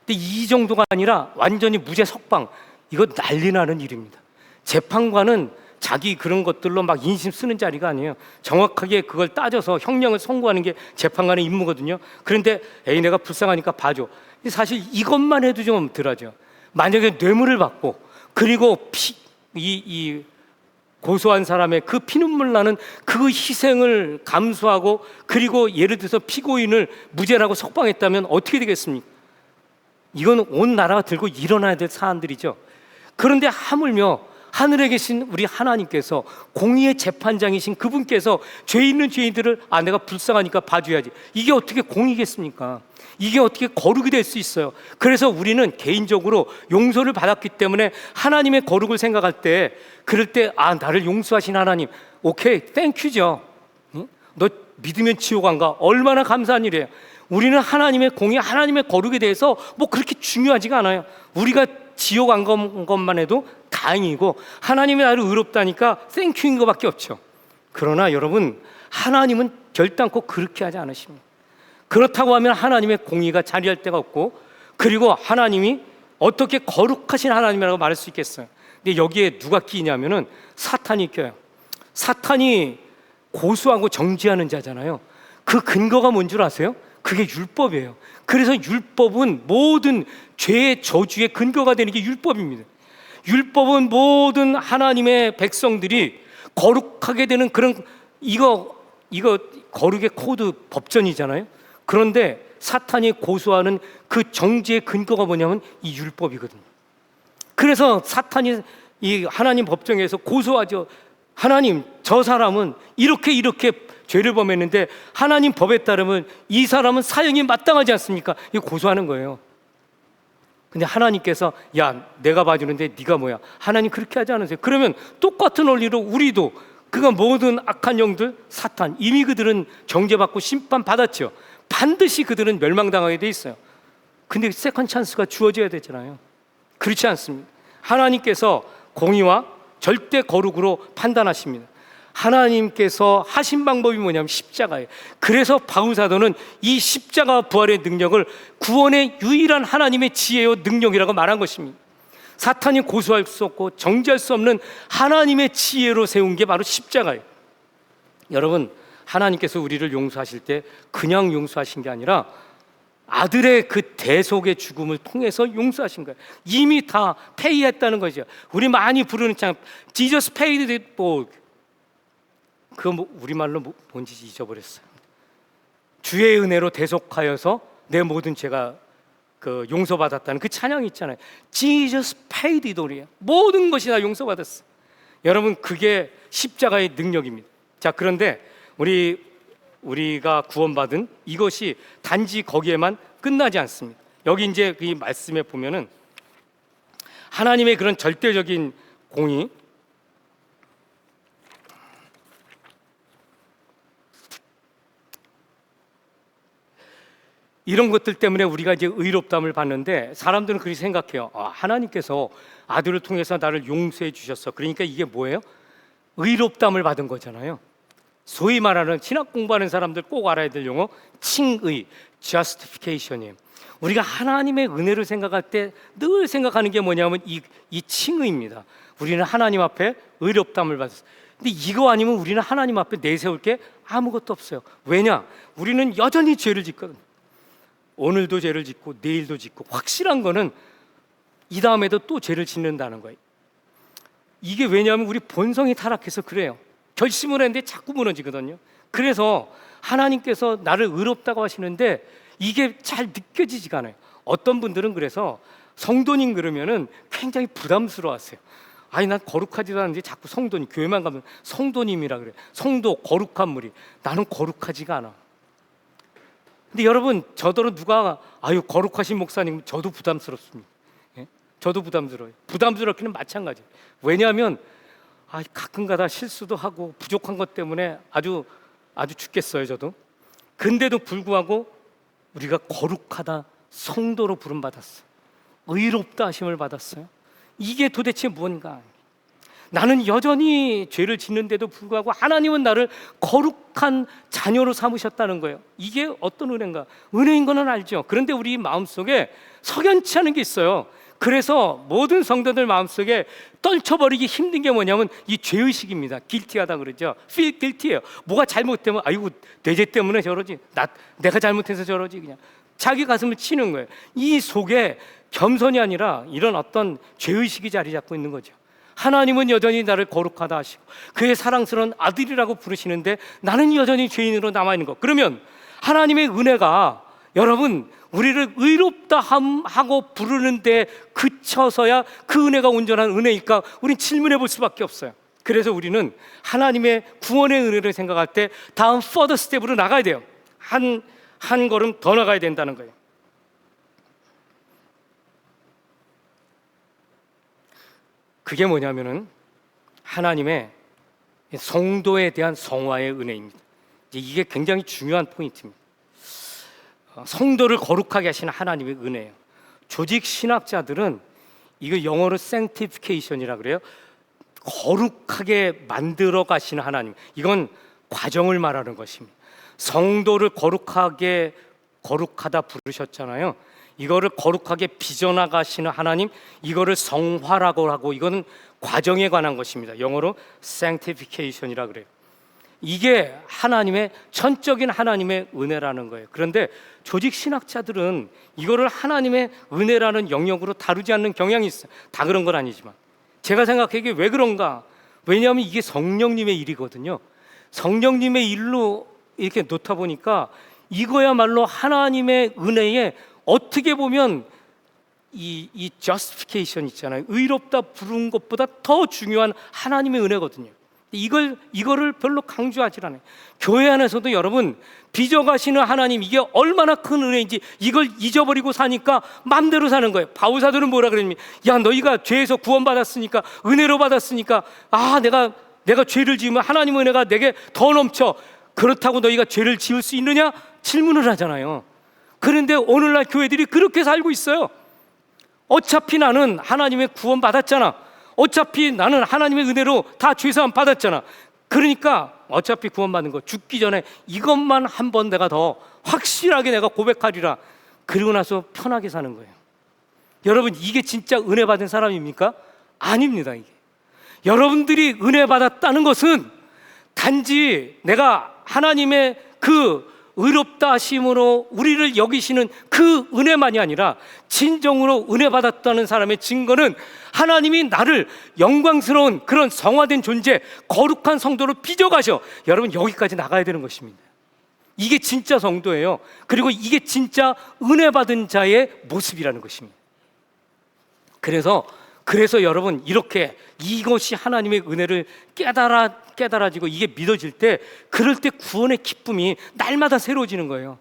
이 정도가 아니라 완전히 무죄 석방, 이거 난리 나는 일입니다. 재판관은 자기 그런 것들로 막 인심 쓰는 자리가 아니에요. 정확하게 그걸 따져서 형량을 선고하는 게 재판관의 임무거든요. 그런데 내가 불쌍하니까 봐줘. 사실 이것만 해도 좀 덜하죠. 만약에 뇌물을 받고, 그리고 고소한 사람의 그 피눈물 나는 그 희생을 감수하고, 그리고 예를 들어서 피고인을 무죄라고 석방했다면 어떻게 되겠습니까? 이건 온 나라가 들고 일어나야 될 사안들이죠. 그런데 하물며 하늘에 계신 우리 하나님께서, 공의의 재판장이신 그분께서 죄 있는 죄인들을 내가 불쌍하니까 봐줘야지, 이게 어떻게 공의겠습니까? 이게 어떻게 거룩이 될 수 있어요? 그래서 우리는 개인적으로 용서를 받았기 때문에 하나님의 거룩을 생각할 때, 그럴 때 나를 용서하신 하나님, 오케이, 땡큐죠. 너 믿으면 지옥 안 가. 얼마나 감사한 일이에요. 우리는 하나님의 공의, 하나님의 거룩에 대해서 뭐 그렇게 중요하지가 않아요. 우리가 지옥 안 간 것만 해도 다행이고, 하나님이 나를 의롭다니까 땡큐인 것밖에 없죠. 그러나 여러분, 하나님은 결단코 그렇게 하지 않으십니다. 그렇다고 하면 하나님의 공의가 자리할 데가 없고, 그리고 하나님이 어떻게 거룩하신 하나님이라고 말할 수 있겠어요? 근데 여기에 누가 끼냐면은 사탄이 껴요. 사탄이 고소하고 정죄하는 자잖아요. 그 근거가 뭔 줄 아세요? 그게 율법이에요. 그래서 율법은 모든 죄의 저주의 근거가 되는 게 율법입니다. 율법은 모든 하나님의 백성들이 거룩하게 되는 그런, 이거 거룩의 코드 법전이잖아요. 그런데 사탄이 고소하는 그 정죄의 근거가 뭐냐면 이 율법이거든요. 그래서 사탄이 이 하나님 법정에서 고소하죠. 하나님, 저 사람은 이렇게 죄를 범했는데 하나님 법에 따르면 이 사람은 사형이 마땅하지 않습니까? 이거 고소하는 거예요. 근데 하나님께서, 야, 내가 봐주는데 네가 뭐야? 하나님 그렇게 하지 않으세요. 그러면 똑같은 원리로 우리도, 그가 모든 악한 영들, 사탄, 이미 그들은 정죄받고 심판받았죠. 반드시 그들은 멸망당하게 돼 있어요. 근데 세컨 찬스가 주어져야 되잖아요. 그렇지 않습니다. 하나님께서 공의와 절대 거룩으로 판단하십니다. 하나님께서 하신 방법이 뭐냐면 십자가예요. 그래서 바울 사도는 이 십자가 부활의 능력을 구원의 유일한 하나님의 지혜요 능력이라고 말한 것입니다. 사탄이 고소할 수 없고 정죄할 수 없는 하나님의 지혜로 세운 게 바로 십자가예요. 여러분, 하나님께서 우리를 용서하실 때 그냥 용서하신 게 아니라 아들의 그 대속의 죽음을 통해서 용서하신 거예요. 이미 다 페이했다는 거죠. 우리 많이 부르는 참 Jesus paid it all. 그거 뭐 우리말로 뭔지 잊어버렸어요. 주의 은혜로 대속하여서 내 모든 죄가 그 용서받았다는 그 찬양이 있잖아요. Jesus paid it all이에요. 모든 것이 다 용서받았어. 여러분, 그게 십자가의 능력입니다. 자, 그런데 우리가 구원받은 이것이 단지 거기에만 끝나지 않습니다. 여기 이제 이 말씀에 보면은 하나님의 그런 절대적인 공의, 이런 것들 때문에 우리가 이제 의롭다함을 받는데, 사람들은 그렇게 생각해요. 하나님께서 아들을 통해서 나를 용서해 주셨어. 그러니까 이게 뭐예요? 의롭다함을 받은 거잖아요. 소위 말하는 신학 공부하는 사람들 꼭 알아야 될 용어, 칭의, justification이에요. 우리가 하나님의 은혜를 생각할 때 늘 생각하는 게 뭐냐면 이 칭의입니다. 우리는 하나님 앞에 의롭다함을 받았어요. 근데 이거 아니면 우리는 하나님 앞에 내세울 게 아무것도 없어요. 왜냐? 우리는 여전히 죄를 짓거든요. 오늘도 죄를 짓고 내일도 짓고, 확실한 거는 이 다음에도 또 죄를 짓는다는 거예요. 이게 왜냐하면 우리 본성이 타락해서 그래요. 결심을 했는데 자꾸 무너지거든요. 그래서 하나님께서 나를 의롭다고 하시는데 이게 잘 느껴지지가 않아요. 어떤 분들은 그래서 성도님 그러면은 굉장히 부담스러워하세요. 아니, 난 거룩하지도 않은데 자꾸 성도님, 교회만 가면 성도님이라 그래. 성도, 거룩한 무리. 나는 거룩하지가 않아. 근데 여러분, 저더러 누가 아유 거룩하신 목사님, 저도 부담스럽습니다. 예? 저도 부담스러워요. 부담스럽기는 마찬가지. 왜냐하면 가끔가다 실수도 하고 부족한 것 때문에 아주 죽겠어요, 저도. 근데도 불구하고 우리가 거룩하다, 성도로 부름받았어요. 의롭다 하심을 받았어요. 이게 도대체 뭔가? 나는 여전히 죄를 짓는데도 불구하고 하나님은 나를 거룩한 자녀로 삼으셨다는 거예요. 이게 어떤 은혜인가? 은혜인 거는 알죠. 그런데 우리 마음속에 석연치 않은 게 있어요. 그래서 모든 성도들 마음속에 떨쳐버리기 힘든 게 뭐냐면 이 죄의식입니다. 길티하다 그러죠. feel guilty예요. 뭐가 잘못되면 아이고 내 죄 때문에 저러지, 내가 잘못해서 저러지, 그냥 자기 가슴을 치는 거예요. 이 속에 겸손이 아니라 이런 어떤 죄의식이 자리 잡고 있는 거죠. 하나님은 여전히 나를 거룩하다 하시고 그의 사랑스러운 아들이라고 부르시는데 나는 여전히 죄인으로 남아있는 것. 그러면 하나님의 은혜가 여러분 우리를 의롭다 하고 부르는데 그쳐서야 그 은혜가 온전한 은혜일까? 우린 질문해 볼 수밖에 없어요. 그래서 우리는 하나님의 구원의 은혜를 생각할 때 다음 퍼더 스텝으로 나가야 돼요. 한 걸음 더 나가야 된다는 거예요. 그게 뭐냐면은 하나님의 성도에 대한 성화의 은혜입니다. 이게 굉장히 중요한 포인트입니다. 성도를 거룩하게 하시는 하나님의 은혜예요. 조직 신학자들은 이거 영어로 sanctification이라 그래요. 거룩하게 만들어 가시는 하나님. 이건 과정을 말하는 것입니다. 성도를 거룩하다 부르셨잖아요. 이거를 거룩하게 빚어나가시는 하나님, 이거를 성화라고 하고 이거는 과정에 관한 것입니다. 영어로 sanctification이라 그래요. 이게 하나님의 전적인 하나님의 은혜라는 거예요. 그런데 조직 신학자들은 이거를 하나님의 은혜라는 영역으로 다루지 않는 경향이 있어요. 다 그런 건 아니지만 제가 생각하기에 왜 그런가? 왜냐하면 이게 성령님의 일이거든요. 성령님의 일로 이렇게 놓다 보니까 이거야말로 하나님의 은혜에 어떻게 보면 이 justification 있잖아요. 의롭다 부른 것보다 더 중요한 하나님의 은혜거든요. 이거를 별로 강조하지 않아요. 교회 안에서도 여러분 빚어가시는 하나님, 이게 얼마나 큰 은혜인지 이걸 잊어버리고 사니까 마음대로 사는 거예요. 바울사도는 뭐라 그랬냐면, 야 너희가 죄에서 구원받았으니까, 은혜로 받았으니까, 내가 죄를 지으면 하나님 은혜가 내게 더 넘쳐, 그렇다고 너희가 죄를 지을 수 있느냐? 질문을 하잖아요. 그런데 오늘날 교회들이 그렇게 살고 있어요. 어차피 나는 하나님의 구원 받았잖아. 어차피 나는 하나님의 은혜로 다 죄사함 받았잖아. 그러니까 어차피 구원받는 거 죽기 전에 이것만 한 번 내가 더 확실하게 내가 고백하리라. 그리고 나서 편하게 사는 거예요. 여러분, 이게 진짜 은혜 받은 사람입니까? 아닙니다. 이게 여러분들이 은혜 받았다는 것은 단지 내가 하나님의 그 의롭다 하심으로 우리를 여기시는 그 은혜만이 아니라 진정으로 은혜 받았다는 사람의 증거는 하나님이 나를 영광스러운 그런 성화된 존재, 거룩한 성도로 빚어가셔. 여러분, 여기까지 나가야 되는 것입니다. 이게 진짜 성도예요. 그리고 이게 진짜 은혜 받은 자의 모습이라는 것입니다. 그래서 여러분, 이렇게 이것이 하나님의 은혜를 깨달아지고 이게 믿어질 때, 그럴 때 구원의 기쁨이 날마다 새로워지는 거예요.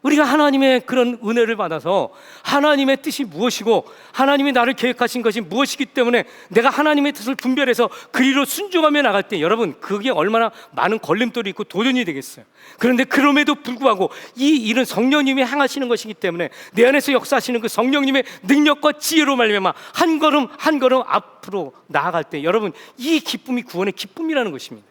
우리가 하나님의 그런 은혜를 받아서 하나님의 뜻이 무엇이고 하나님이 나를 계획하신 것이 무엇이기 때문에 내가 하나님의 뜻을 분별해서 그리로 순종하며 나갈 때, 여러분, 그게 얼마나 많은 걸림돌이 있고 도전이 되겠어요. 그런데 그럼에도 불구하고 이 일은 성령님이 행하시는 것이기 때문에 내 안에서 역사하시는 그 성령님의 능력과 지혜로 말미암아 한 걸음 한 걸음 앞으로 나아갈 때, 여러분, 이 기쁨이 구원의 기쁨이라는 것입니다.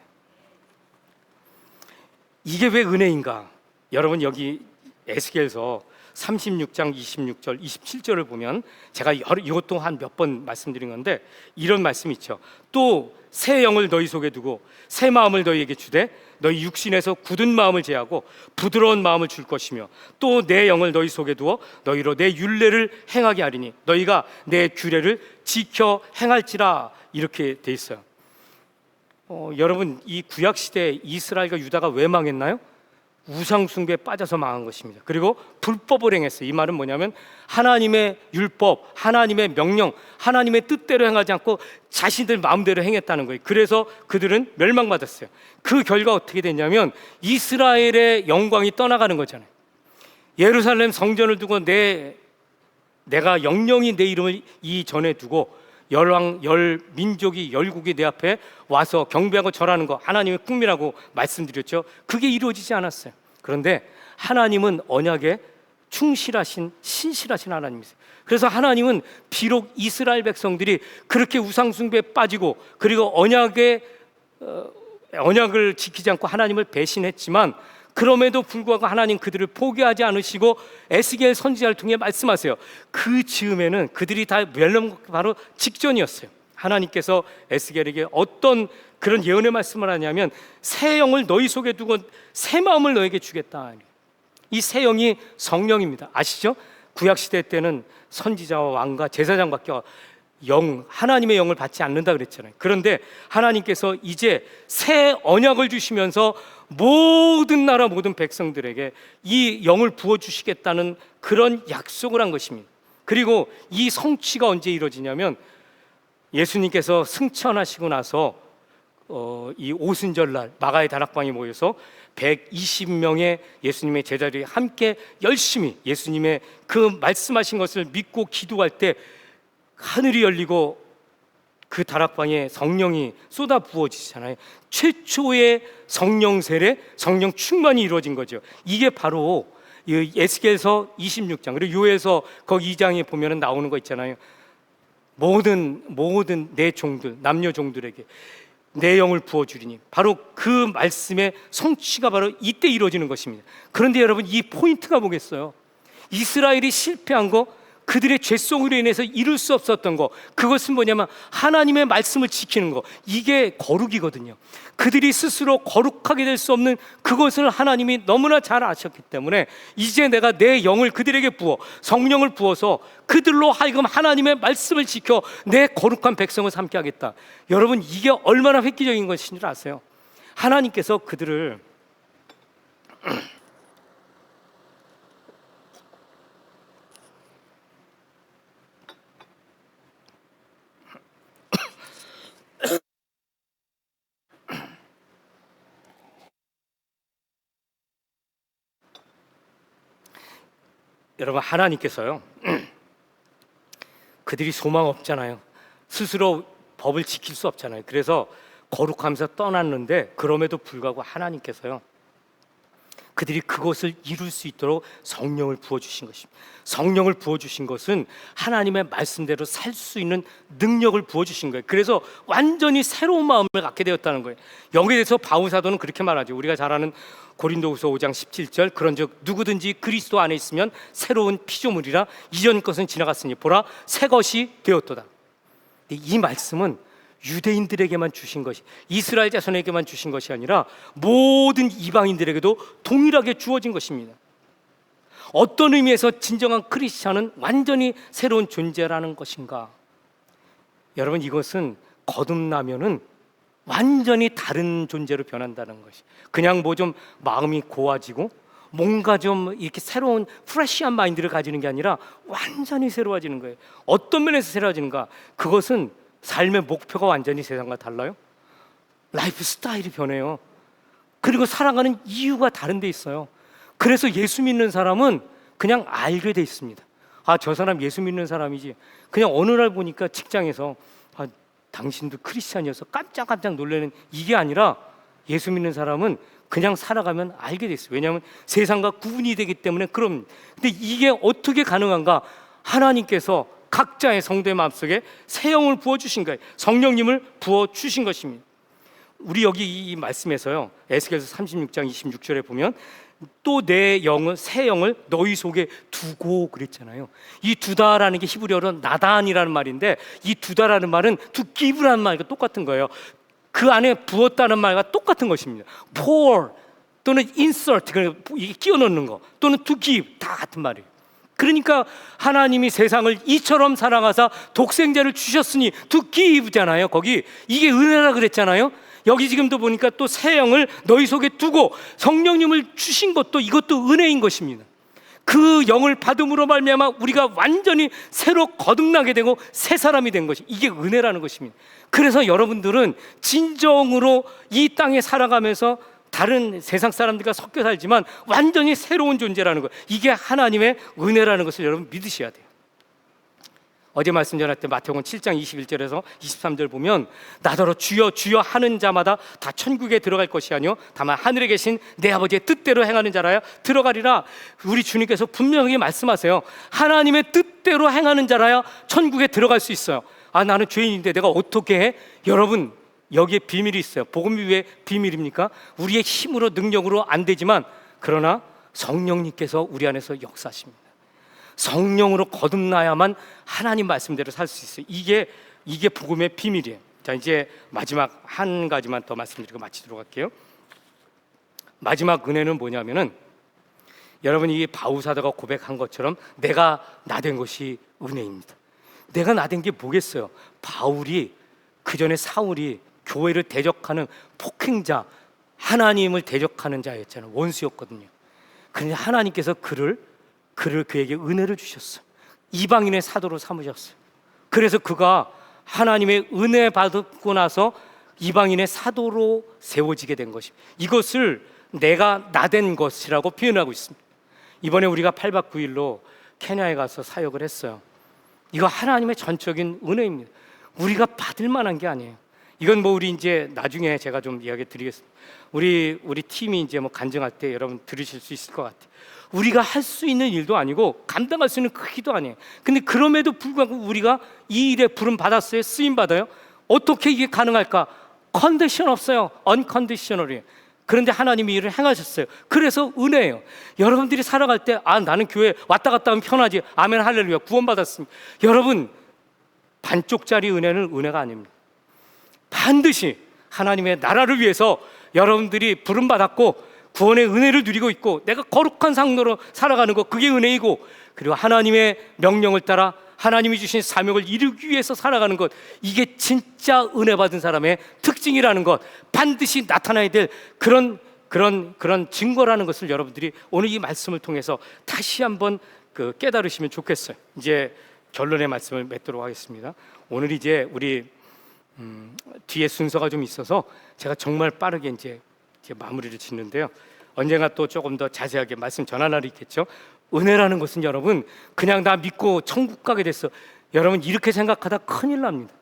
이게 왜 은혜인가? 여러분, 여기 에스겔서 36장 26절 27절을 보면, 제가 이것도 한 몇 번 말씀드린 건데 이런 말씀이 있죠. 또 새 영을 너희 속에 두고 새 마음을 너희에게 주되 너희 육신에서 굳은 마음을 제하고 부드러운 마음을 줄 것이며, 또 내 영을 너희 속에 두어 너희로 내 율례를 행하게 하리니 너희가 내 규례를 지켜 행할지라. 이렇게 돼 있어요. 여러분, 이 구약 시대에 이스라엘과 유다가 왜 망했나요? 우상 숭배에 빠져서 망한 것입니다. 그리고 불법을 행했어요. 이 말은 뭐냐면 하나님의 율법, 하나님의 명령, 하나님의 뜻대로 행하지 않고 자신들 마음대로 행했다는 거예요. 그래서 그들은 멸망받았어요. 그 결과 어떻게 됐냐면 이스라엘의 영광이 떠나가는 거잖아요. 예루살렘 성전을 두고 내가 영영이 내 이름을 이 전에 두고 열왕, 열민족이, 열국이 내 앞에 와서 경배하고 절하는 거 하나님의 꿈이라고 말씀드렸죠. 그게 이루어지지 않았어요. 그런데 하나님은 언약에 충실하신 신실하신 하나님이세요. 그래서 하나님은 비록 이스라엘 백성들이 그렇게 우상 숭배에 빠지고 그리고 언약을 지키지 않고 하나님을 배신했지만, 그럼에도 불구하고 하나님 그들을 포기하지 않으시고 에스겔 선지자를 통해 말씀하세요. 그 즈음에는 그들이 다 멸망 바로 직전이었어요. 하나님께서 에스겔에게 어떤 그런 예언의 말씀을 하냐면 새 영을 너희 속에 두고 새 마음을 너에게 주겠다. 이 새 영이 성령입니다. 아시죠? 구약 시대 때는 선지자와 왕과 제사장밖에 하나님의 영을 받지 않는다 그랬잖아요. 그런데 하나님께서 이제 새 언약을 주시면서 모든 나라 모든 백성들에게 이 영을 부어 주시겠다는 그런 약속을 한 것입니다. 그리고 이 성취가 언제 이루어지냐면 예수님께서 승천하시고 나서 이 오순절날 마가의 다락방에 모여서 120명의 예수님의 제자들이 함께 열심히 예수님의 그 말씀하신 것을 믿고 기도할 때 하늘이 열리고 그 다락방에 성령이 쏟아 부어지잖아요. 최초의 성령 세례, 성령 충만이 이루어진 거죠. 이게 바로 에스겔서 26장 그리고 요에서 거기 2장에 보면은 나오는 거 있잖아요. 모든 내 종들, 남녀 종들에게 내 영을 부어주리니, 바로 그 말씀의 성취가 바로 이때 이루어지는 것입니다. 그런데 여러분, 이 포인트가 뭐겠어요? 이스라엘이 실패한 거, 그들의 죄송으로 인해서 이룰 수 없었던 거, 그것은 뭐냐면 하나님의 말씀을 지키는 거. 이게 거룩이거든요. 그들이 스스로 거룩하게 될 수 없는 그것을 하나님이 너무나 잘 아셨기 때문에 이제 내가 내 영을 그들에게 부어, 성령을 부어서 그들로 하여금 하나님의 말씀을 지켜 내 거룩한 백성을 삼게 하겠다. 여러분, 이게 얼마나 획기적인 것인 줄 아세요? 하나님께서 그들을 여러분, 하나님께서요 그들이 소망 없잖아요. 스스로 법을 지킬 수 없잖아요. 그래서 거룩하면서 떠났는데, 그럼에도 불구하고 하나님께서요 그들이 그것을 이룰 수 있도록 성령을 부어주신 것입니다. 성령을 부어주신 것은 하나님의 말씀대로 살 수 있는 능력을 부어주신 거예요. 그래서 완전히 새로운 마음을 갖게 되었다는 거예요. 여기에 대해서 바울 사도는 그렇게 말하죠. 우리가 잘 아는 고린도후서 5장 17절, 그런즉 누구든지 그리스도 안에 있으면 새로운 피조물이라, 이전 것은 지나갔으니 보라 새 것이 되었도다. 이 말씀은 유대인들에게만 주신 것이, 이스라엘 자손에게만 주신 것이 아니라 모든 이방인들에게도 동일하게 주어진 것입니다. 어떤 의미에서 진정한 크리스찬은 완전히 새로운 존재라는 것인가? 여러분, 이것은 거듭나면은 완전히 다른 존재로 변한다는 것이, 그냥 뭐 좀 마음이 고와지고 뭔가 좀 이렇게 새로운 프레시한 마인드를 가지는 게 아니라 완전히 새로워지는 거예요. 어떤 면에서 새로워지는가? 그것은 삶의 목표가 완전히 세상과 달라요. 라이프 스타일이 변해요. 그리고 살아가는 이유가 다른 데 있어요. 그래서 예수 믿는 사람은 그냥 알게 돼 있습니다. 아, 저 사람 예수 믿는 사람이지. 그냥 어느 날 보니까 직장에서 아, 당신도 크리스찬이어서 깜짝깜짝 놀라는, 이게 아니라 예수 믿는 사람은 그냥 살아가면 알게 돼 있어요. 왜냐하면 세상과 구분이 되기 때문에. 그럼 근데 이게 어떻게 가능한가? 하나님께서 각자의 성도의 마음속에 새 영을 부어주신 거예요. 성령님을 부어주신 것입니다. 우리 여기 이 말씀에서요 에스겔서 36장 26절에 보면 또 내 영을, 새 영을 너희 속에 두고 그랬잖아요. 이 두다라는 게 히브리어로 나단이라는 말인데, 이 두다라는 말은 to give라는 말과 똑같은 거예요. 그 안에 부었다는 말과 똑같은 것입니다. pour 또는 insert, 이게 끼워 넣는 거, 또는 to give, 다 같은 말이에요. 그러니까 하나님이 세상을 이처럼 사랑하사 독생자를 주셨으니 to give잖아요. 거기 이게 은혜라 그랬잖아요. 여기 지금도 보니까 또 새 영을 너희 속에 두고 성령님을 주신 것도, 이것도 은혜인 것입니다. 그 영을 받음으로 말미암아 우리가 완전히 새로 거듭나게 되고 새 사람이 된 것이, 이게 은혜라는 것입니다. 그래서 여러분들은 진정으로 이 땅에 살아가면서 다른 세상 사람들과 섞여 살지만 완전히 새로운 존재라는 것, 이게 하나님의 은혜라는 것을 여러분 믿으셔야 돼요. 어제 말씀 전할 때 마태복음 7장 21절에서 23절 보면 나더러 주여 주여 하는 자마다 다 천국에 들어갈 것이 아니요 다만 하늘에 계신 내 아버지의 뜻대로 행하는 자라야 들어가리라. 우리 주님께서 분명히 말씀하세요. 하나님의 뜻대로 행하는 자라야 천국에 들어갈 수 있어요. 아, 나는 죄인인데 내가 어떻게 해? 여러분, 여기에 비밀이 있어요. 복음이 왜 비밀입니까? 우리의 힘으로 능력으로 안 되지만, 그러나 성령님께서 우리 안에서 역사하십니다. 성령으로 거듭나야만 하나님 말씀대로 살 수 있어요. 이게 복음의 비밀이에요. 자, 이제 마지막 한 가지만 더 말씀드리고 마치도록 할게요. 마지막 은혜는 뭐냐면은, 여러분, 이 바울 사도가 고백한 것처럼 내가 나 된 것이 은혜입니다. 내가 나댄 게 뭐겠어요? 바울이 그 전에 사울이 교회를 대적하는 폭행자, 하나님을 대적하는 자였잖아요. 원수였거든요. 그런데 하나님께서 그를 그에게 은혜를 주셨어요. 이방인의 사도로 삼으셨어요. 그래서 그가 하나님의 은혜 받고 나서 이방인의 사도로 세워지게 된 것입니다. 이것을 내가 나댄 것이라고 표현하고 있습니다. 이번에 우리가 8박 9일로 케냐에 가서 사역을 했어요. 이거 하나님의 전적인 은혜입니다. 우리가 받을 만한 게 아니에요. 이건 뭐 우리 이제 나중에 제가 좀 이야기 드리겠습니다. 우리 팀이 이제 뭐 간증할 때 여러분 들으실 수 있을 것 같아요. 우리가 할 수 있는 일도 아니고 감당할 수 있는 크기도 아니에요. 근데 그럼에도 불구하고 우리가 이 일에 부름 받았어요. 쓰임 받아요. 어떻게 이게 가능할까? 컨디션 없어요. 언컨디셔널이에요. 그런데 하나님이 일을 행하셨어요. 그래서 은혜예요. 여러분들이 살아갈 때 나는 교회 왔다 갔다 하면 편하지. 아멘 할렐루야 구원받았습니다. 여러분 반쪽짜리 은혜는 은혜가 아닙니다. 반드시 하나님의 나라를 위해서 여러분들이 부름받았고 구원의 은혜를 누리고 있고 내가 거룩한 상도로 살아가는 것, 그게 은혜이고, 그리고 하나님의 명령을 따라 하나님이 주신 사명을 이루기 위해서 살아가는 것, 이게 진짜 은혜 받은 사람의 특징이라는 것, 반드시 나타나야 될 그런 증거라는 것을 여러분들이 오늘 이 말씀을 통해서 다시 한번 깨달으시면 좋겠어요. 이제 결론의 말씀을 맺도록 하겠습니다. 오늘 이제 우리 뒤에 순서가 좀 있어서 제가 정말 빠르게 이제 마무리를 짓는데요. 언젠가 또 조금 더 자세하게 말씀 전할 날이 있겠죠. 은혜라는 것은 여러분 그냥 나 믿고 천국 가게 됐어, 여러분 이렇게 생각하다 큰일 납니다.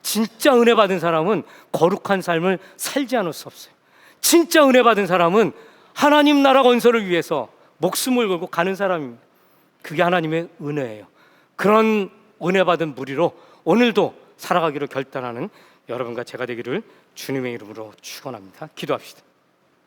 진짜 은혜 받은 사람은 거룩한 삶을 살지 않을 수 없어요. 진짜 은혜 받은 사람은 하나님 나라 건설을 위해서 목숨을 걸고 가는 사람입니다. 그게 하나님의 은혜예요. 그런 은혜 받은 무리로 오늘도 살아가기로 결단하는 여러분과 제가 되기를 주님의 이름으로 축원합니다. 기도합시다.